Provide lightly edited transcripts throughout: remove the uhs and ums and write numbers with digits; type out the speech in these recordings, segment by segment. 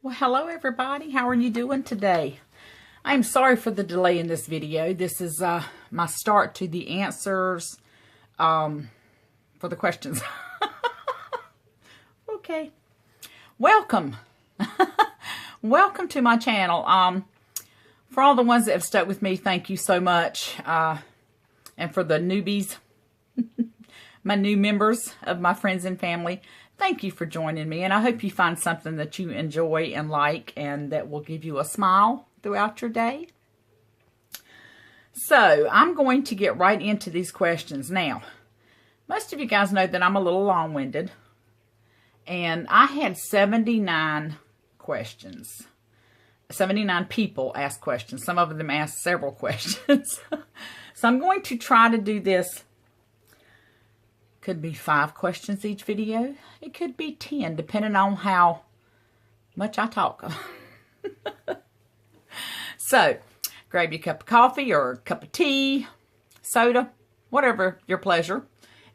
Well, hello everybody. How are you doing today? I'm sorry for the delay in this video. This is my start to the answers for the questions. Okay. Welcome. Welcome to my channel. For all the ones that have stuck with me, thank you so much. And for the newbies, my new members of my friends and family, thank you for joining me, and I hope you find something that you enjoy and like and that will give you a smile throughout your day. So, I'm going to get right into these questions. Now, most of you guys know that I'm a little long-winded, and I had 79 questions. 79 people asked questions. Some of them asked several questions. So, I'm going to try to do this. Could be 5 questions each video. It could be 10, depending on how much I talk. So, grab your cup of coffee or a cup of tea, soda, whatever your pleasure.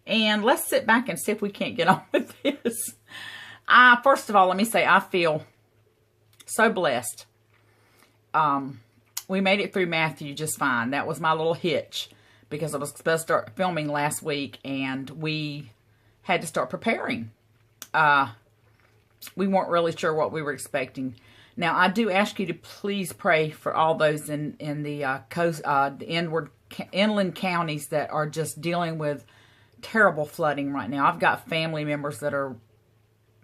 And let's sit back and see if we can't get on with this. First of all, let me say I feel so blessed. We made it through Matthew just fine. That was my little hitch, because I was supposed to start filming last week, and we had to start preparing. We weren't really sure what we were expecting. Now, I do ask you to please pray for all those in the coast, the inland counties that are just dealing with terrible flooding right now. I've got family members that are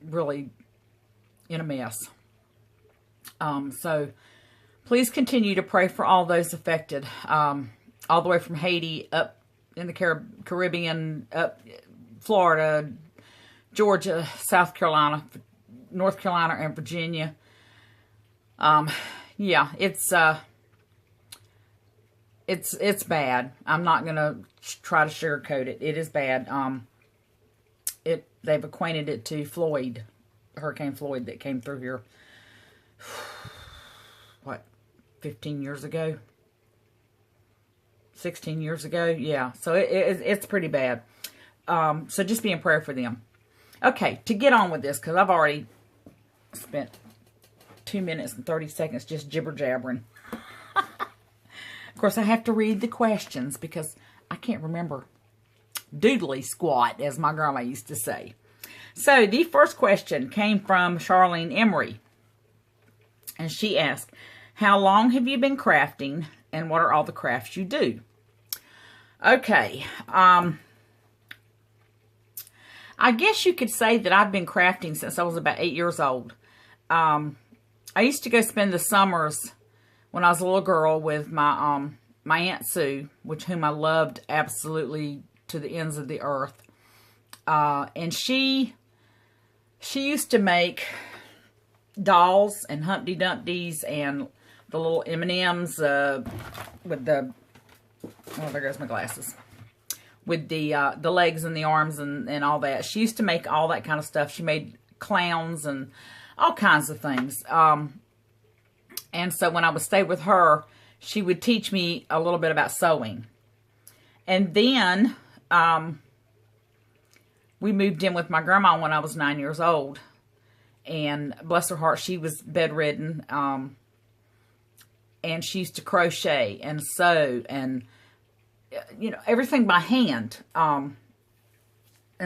really in a mess. So, please continue to pray for all those affected. All the way from Haiti up in the Caribbean, up Florida, Georgia, South Carolina, North Carolina, and Virginia. Yeah, it's bad. I'm not gonna try to sugarcoat it. It is bad. They've acquainted it to Floyd, Hurricane Floyd, that came through here. What, 15 years ago? 16 years ago, yeah. So it's pretty bad. So just be in prayer for them. Okay, to get on with this, because I've already spent 2 minutes and 30 seconds just jibber-jabbering. Of course, I have to read the questions because I can't remember doodly squat, as my grandma used to say. So the first question came from Charlene Emery. And she asked, how long have you been crafting, and what are all the crafts you do? Okay, I guess you could say that I've been crafting since I was about 8 years old. I used to go spend the summers when I was a little girl with my my Aunt Sue, whom I loved absolutely to the ends of the earth. And she used to make dolls and Humpty Dumptys and the little M&Ms with the, oh, there goes my glasses, with the legs and the arms and all that. She used to make all that kind of stuff. She made clowns and all kinds of things. And so when I would stay with her, she would teach me a little bit about sewing. And then we moved in with my grandma when I was 9 years old. And bless her heart, she was bedridden. And she used to crochet and sew and, you know, everything by hand. And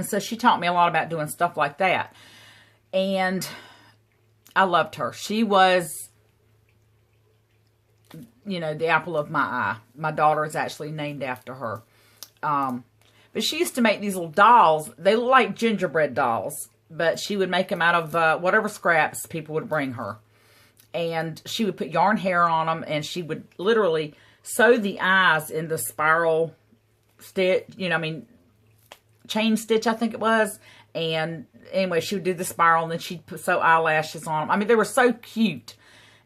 so she taught me a lot about doing stuff like that. And I loved her. She was, you know, the apple of my eye. My daughter is actually named after her. But she used to make these little dolls. They look like gingerbread dolls. But she would make them out of whatever scraps people would bring her. And she would put yarn hair on them, and she would literally sew the eyes in the spiral stitch, you know, I mean, chain stitch, I think it was. And anyway, she would do the spiral, and then she'd sew eyelashes on them. I mean, they were so cute.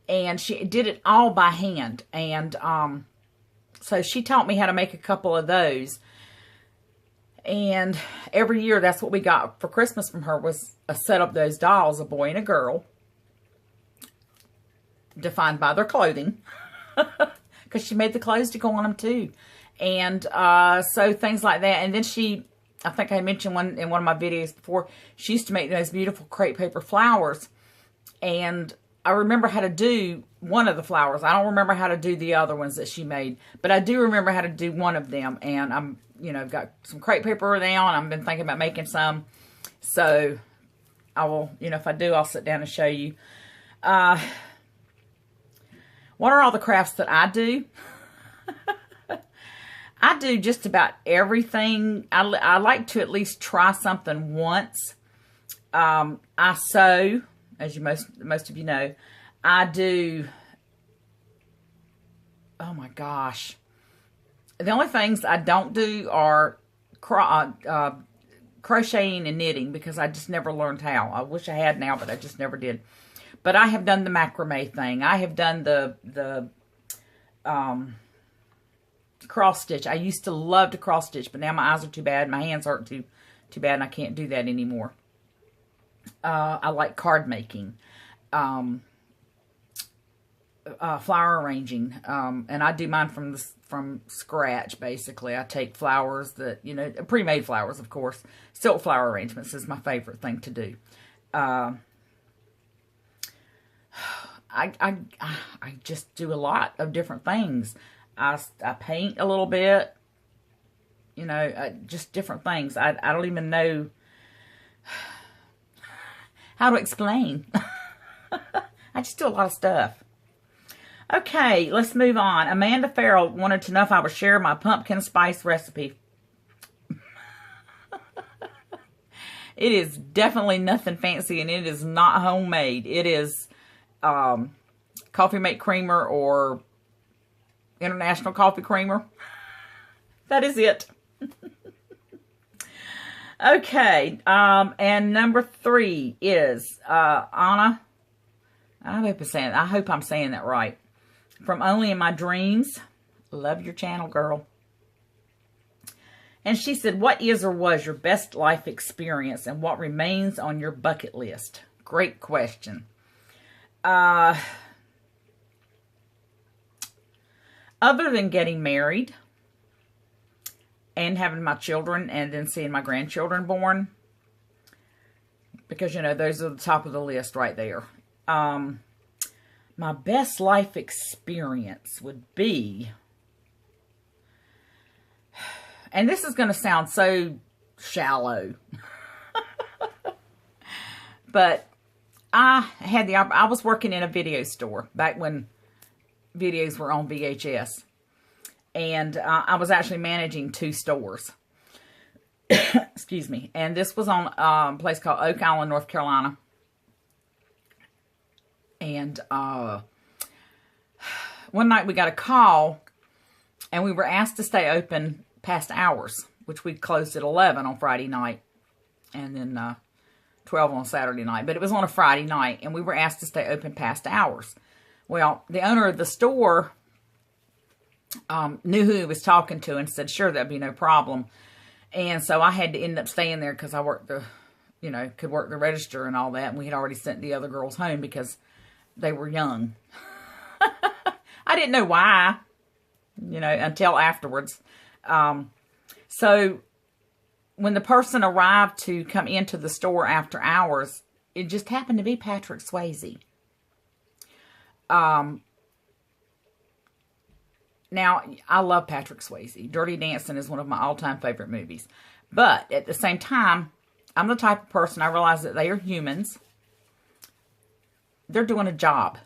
And she did it all by hand. And so she taught me how to make a couple of those. And every year, that's what we got for Christmas from her, was a set of those dolls, a boy and a girl, defined by their clothing, because she made the clothes to go on them too. And so things like that. And then she, I think I mentioned in one of my videos before, she used to make those beautiful crepe paper flowers. And I remember how to do one of the flowers. I don't remember how to do the other ones that she made, but I do remember how to do one of them. And I'm, got some crepe paper now, and I've been thinking about making some. So I will, if I do, I'll sit down and show you. What are all the crafts that I do? I do just about everything. I like to at least try something once. I sew, as most of you know. I do, oh my gosh. The only things I don't do are crocheting and knitting, because I just never learned how. I wish I had now, but I just never did. But I have done the macrame thing. I have done the cross stitch. I used to love to cross stitch, but now my eyes are too bad. My hands hurt too bad, and I can't do that anymore. I like card making, flower arranging, and I do mine from scratch. Basically, I take flowers that pre-made flowers, of course. Silk flower arrangements is my favorite thing to do. I just do a lot of different things. I paint a little bit, just different things. I don't even know how to explain. I just do a lot of stuff. Okay, let's move on. Amanda Farrell wanted to know if I would share my pumpkin spice recipe. It is definitely nothing fancy, and it is not homemade. It is coffee mate creamer or international coffee creamer. That is it. Okay, and number 3 is Anna. I hope I'm saying that right. From Only in My Dreams. Love your channel, girl. And she said, what is or was your best life experience, and what remains on your bucket list? Great question. Other than getting married and having my children and then seeing my grandchildren born, because, those are the top of the list right there. My best life experience would be, and this is going to sound so shallow, but I was working in a video store back when videos were on VHS. And I was actually managing 2 stores. Excuse me. And this was on a place called Oak Island, North Carolina. And one night we got a call, and we were asked to stay open past hours, which we closed at 11 on Friday night, and then 12 on Saturday night. But it was on a Friday night, and we were asked to stay open past hours. Well, the owner of the store knew who he was talking to and said, sure, that'd be no problem. And so I had to end up staying there because I worked could work the register and all that. And we had already sent the other girls home because they were young. I didn't know why, until afterwards. So when the person arrived to come into the store after hours, it just happened to be Patrick Swayze. Now, I love Patrick Swayze. Dirty Dancing is one of my all-time favorite movies. But at the same time, I'm the type of person, I realize that they are humans. They're doing a job.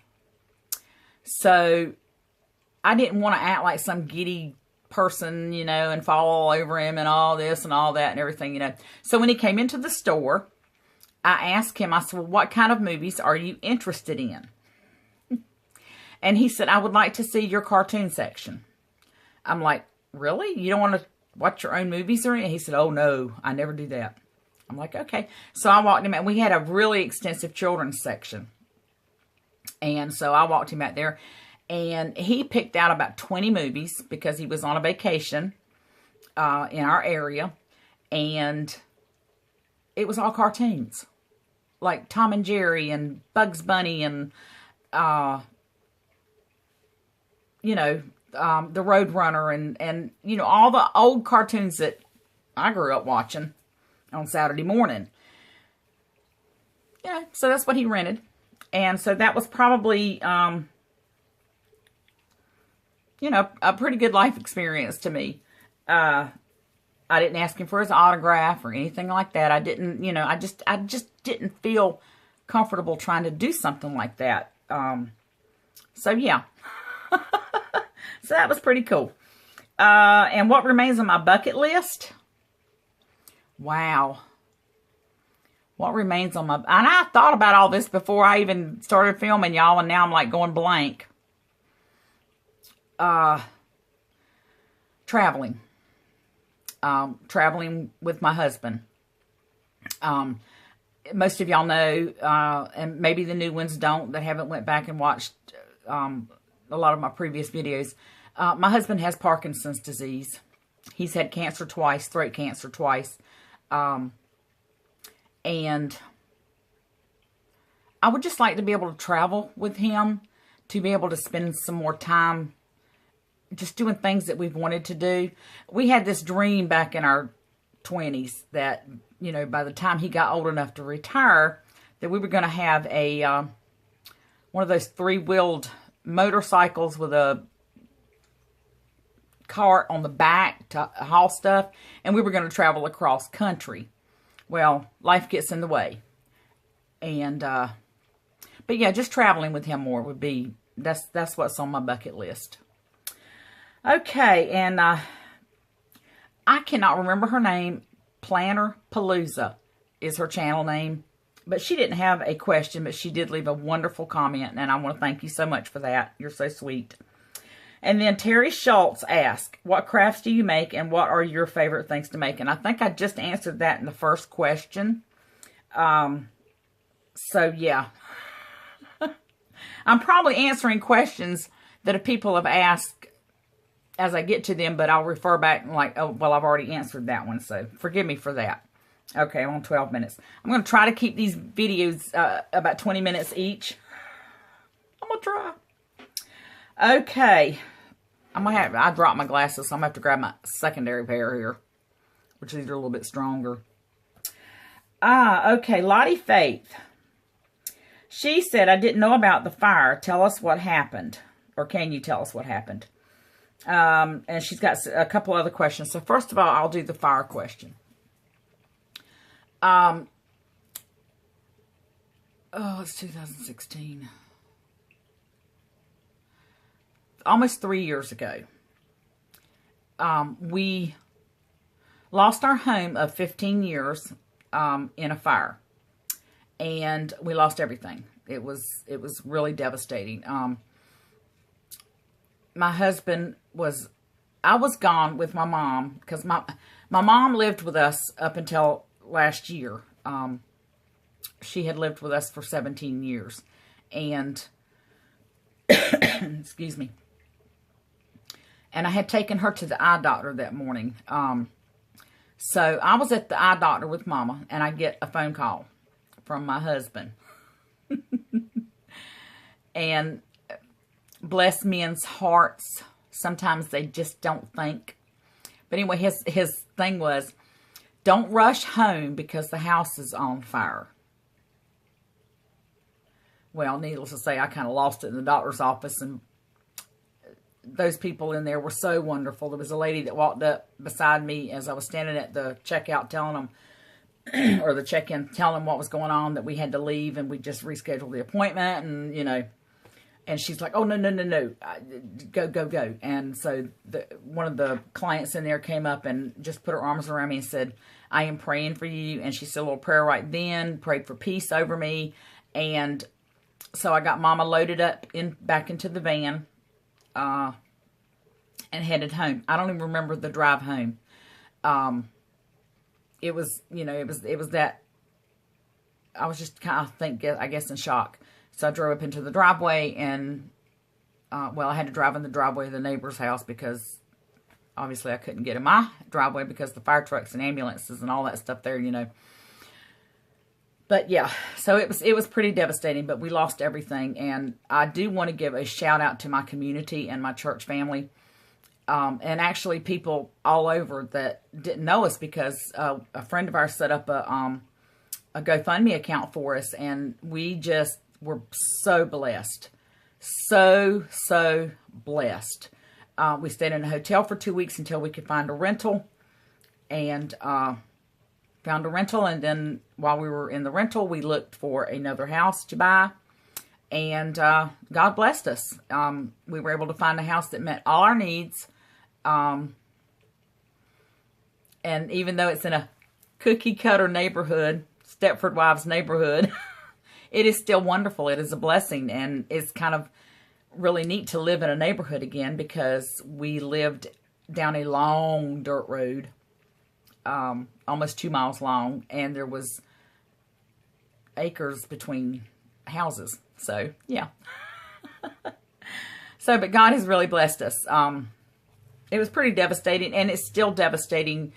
So, I didn't want to act like some giddy person, and fall all over him and all this and all that and everything, So, when he came into the store, I asked him, I said, well, what kind of movies are you interested in? And he said, I would like to see your cartoon section. I'm like, really? You don't want to watch your own movies or anything? He said, oh, no, I never do that. I'm like, okay. So I walked him out. We had a really extensive children's section. And so I walked him out there. And he picked out about 20 movies because he was on a vacation in our area. And it was all cartoons. Like Tom and Jerry and Bugs Bunny and the Roadrunner and all the old cartoons that I grew up watching on Saturday morning. Yeah, so that's what he rented. And so that was probably, you know, a pretty good life experience to me. I didn't ask him for his autograph or anything like that. I didn't, you know, I just didn't feel comfortable trying to do something like that. So yeah. So that was pretty cool. And what remains on my bucket list? Wow. What remains on my... And I thought about all this before I even started filming, y'all, and now I'm like going blank. Traveling. Traveling with my husband. Most of y'all know, and maybe the new ones don't, that haven't went back and watched a lot of my previous videos. My husband has Parkinson's disease. He's had cancer twice, throat cancer twice. And I would just like to be able to travel with him, to be able to spend some more time just doing things that we've wanted to do. We had this dream back in our 20s that, you know, by the time he got old enough to retire, that we were going to have a one of those three-wheeled motorcycles with a cart on the back to haul stuff, and we were going to travel across country. Well, life gets in the way. And, but yeah, just traveling with him more would be, that's what's on my bucket list. Okay, and I cannot remember her name. Planner Palooza is her channel name. But she didn't have a question, but she did leave a wonderful comment, and I want to thank you so much for that. You're so sweet. And then Terry Schultz asked, what crafts do you make and what are your favorite things to make? And I think I just answered that in the first question. So, yeah. I'm probably answering questions that people have asked as I get to them, but I'll refer back and like, oh, well, I've already answered that one, so forgive me for that. Okay, I'm on 12 minutes. I'm going to try to keep these videos about 20 minutes each. I'm going to try. Okay. I dropped my glasses, so I'm going to have to grab my secondary pair here, which these are a little bit stronger. Okay, Lottie Faith. She said, I didn't know about the fire. Tell us what happened. Or can you tell us what happened? And she's got a couple other questions. So first of all, I'll do the fire question. Oh, it's 2016. Almost 3 years ago. We lost our home of 15 years in a fire. And we lost everything. It was really devastating. My husband I was gone with my mom because my mom lived with us up until last year. She had lived with us for 17 years. And, excuse me. And I had taken her to the eye doctor that morning. So I was at the eye doctor with Mama, and I get a phone call from my husband. And bless men's hearts, sometimes they just don't think. But anyway, his thing was, don't rush home because the house is on fire. Well, needless to say, I kind of lost it in the doctor's office, and those people in there were so wonderful. There was a lady that walked up beside me as I was standing at the checkout telling them, or the check-in, telling them what was going on, that we had to leave, and we just rescheduled the appointment, and, you know, and she's like, oh, no, go. And so one of the clients in there came up and just put her arms around me and said, I am praying for you. And she said a little prayer right then, prayed for peace over me. And so I got Mama loaded up back into the van and headed home. I don't even remember the drive home. It was, you know, it was that, I was just kind of, I guess, in shock. So I drove up into the driveway, and, well, I had to drive in the driveway of the neighbor's house because, obviously, I couldn't get in my driveway because the fire trucks and ambulances and all that stuff there, you know. But, yeah, so it was pretty devastating, but we lost everything. And I do want to give a shout-out to my community and my church family, and actually people all over that didn't know us because a friend of ours set up a GoFundMe account for us, and we we're so blessed. So blessed. We stayed in a hotel for 2 weeks until we could find a rental. And found a rental. And then while we were in the rental, we looked for another house to buy. And God blessed us. We were able to find a house that met all our needs. And even though it's in a cookie-cutter neighborhood, Stepford Wives neighborhood, it is still wonderful. It is a blessing. And it's kind of really neat to live in a neighborhood again, because we lived down a long dirt road, almost 2 miles long, and there was acres between houses. So, yeah. But God has really blessed us. It was pretty devastating, and it's still devastating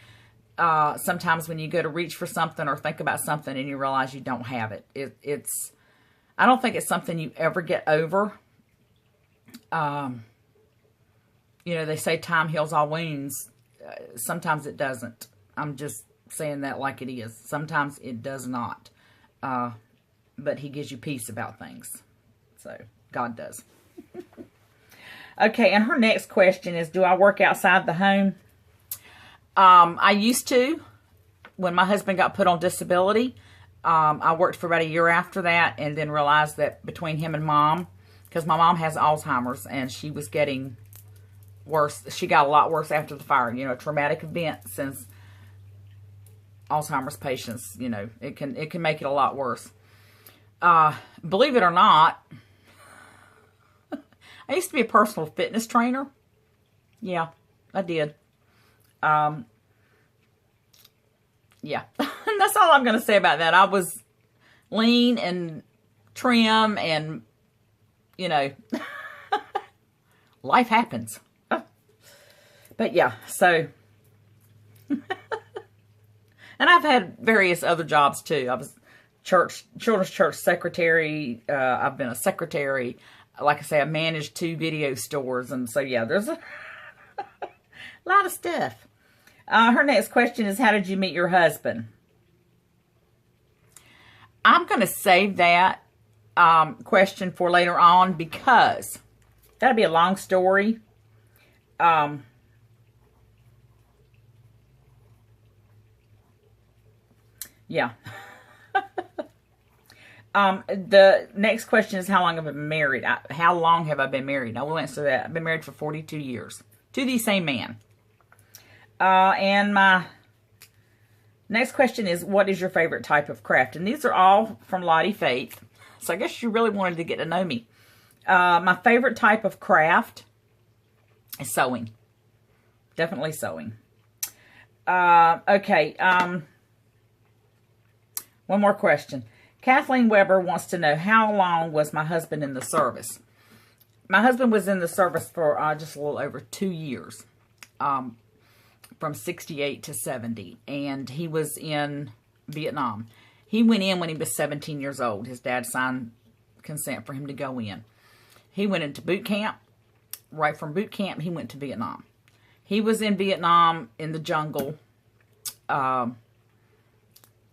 sometimes when you go to reach for something or think about something and you realize you don't have it. I don't think it's something you ever get over. You know, they say time heals all wounds. Sometimes it doesn't. I'm just saying that like it is. Sometimes it does not. But he gives you peace about things. So, God does. Okay, and her next question is, do I work outside the home? I used to. When my husband got put on disability, I worked for about a year after that, and then realized that between him and Mom, because my mom has Alzheimer's, and she was getting worse. She got a lot worse after the fire. You know, traumatic event, since Alzheimer's patients, you know, it can make it a lot worse. Believe it or not, I used to be a personal fitness trainer. Yeah, I did. Yeah, that's all I'm going to say about that. I was lean and trim, and, you know, life happens. But yeah, so, and I've had various other jobs too. I was children's church secretary. I've been a secretary. Like I say, I managed 2 video stores. And so, yeah, there's a lot of stuff. Her next question is, how did you meet your husband? I'm going to save that question for later on, because that'll be a long story. Yeah. The next question is, how long have I been married? How long have I been married? I will answer that. I've been married for 42 years to the same man. And my next question is, what is your favorite type of craft? And these are all from Lottie Faith. So I guess you really wanted to get to know me. My favorite type of craft is sewing. Definitely sewing. Okay. One more question. Kathleen Weber wants to know, how long was my husband in the service? My husband was in the service for just a little over 2 years, from 68 to 70, and he was in Vietnam. He went in when he was 17 years old. His dad signed consent for him to go in. He went into boot camp. Right from boot camp, he went to Vietnam. He was in Vietnam in the jungle,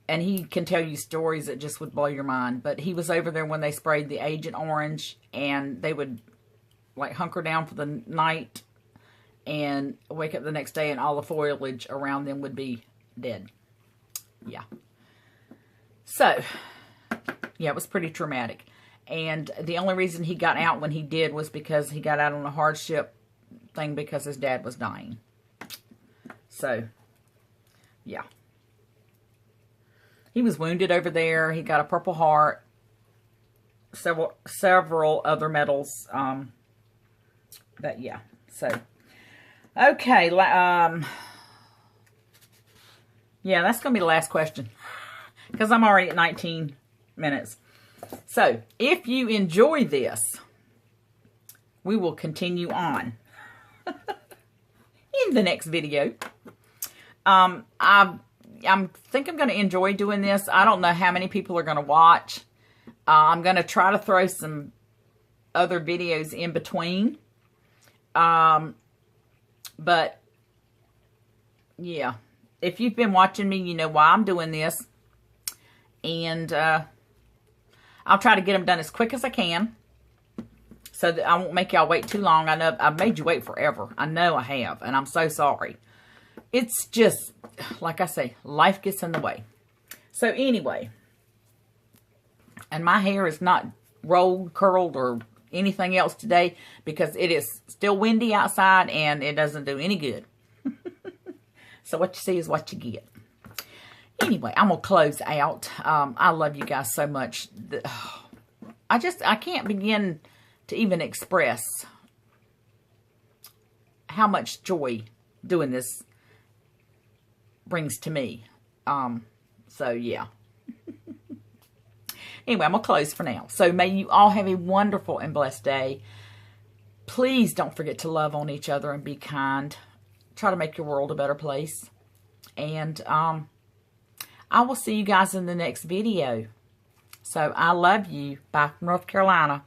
and he can tell you stories that just would blow your mind. But he was over there when they sprayed the Agent Orange, and they would like hunker down for the night and wake up the next day, and all the foliage around them would be dead. Yeah. So, yeah, it was pretty traumatic. And the only reason he got out when he did was because he got out on a hardship thing because his dad was dying. So, yeah. He was wounded over there. He got a Purple Heart, several other medals. But yeah, so okay. Yeah, that's gonna be the last question because I'm already at 19 minutes. So if you enjoy this, we will continue on in the next video. I think I'm going to enjoy doing this. I don't know how many people are going to watch. I'm going to try to throw some other videos in between. But, yeah. If you've been watching me, you know why I'm doing this. And I'll try to get them done as quick as I can, so that I won't make y'all wait too long. I know I've made you wait forever. I know I have, and I'm so sorry. It's just, like I say, life gets in the way. So anyway, and my hair is not rolled, curled, or anything else today because it is still windy outside and it doesn't do any good. So what you see is what you get. Anyway, I'm going to close out. I love you guys so much. I can't begin to even express how much joy doing this brings to me. So, yeah. Anyway, I'm going to close for now. So, may you all have a wonderful and blessed day. Please don't forget to love on each other and be kind. Try to make your world a better place. And I will see you guys in the next video. So, I love you. Bye from North Carolina.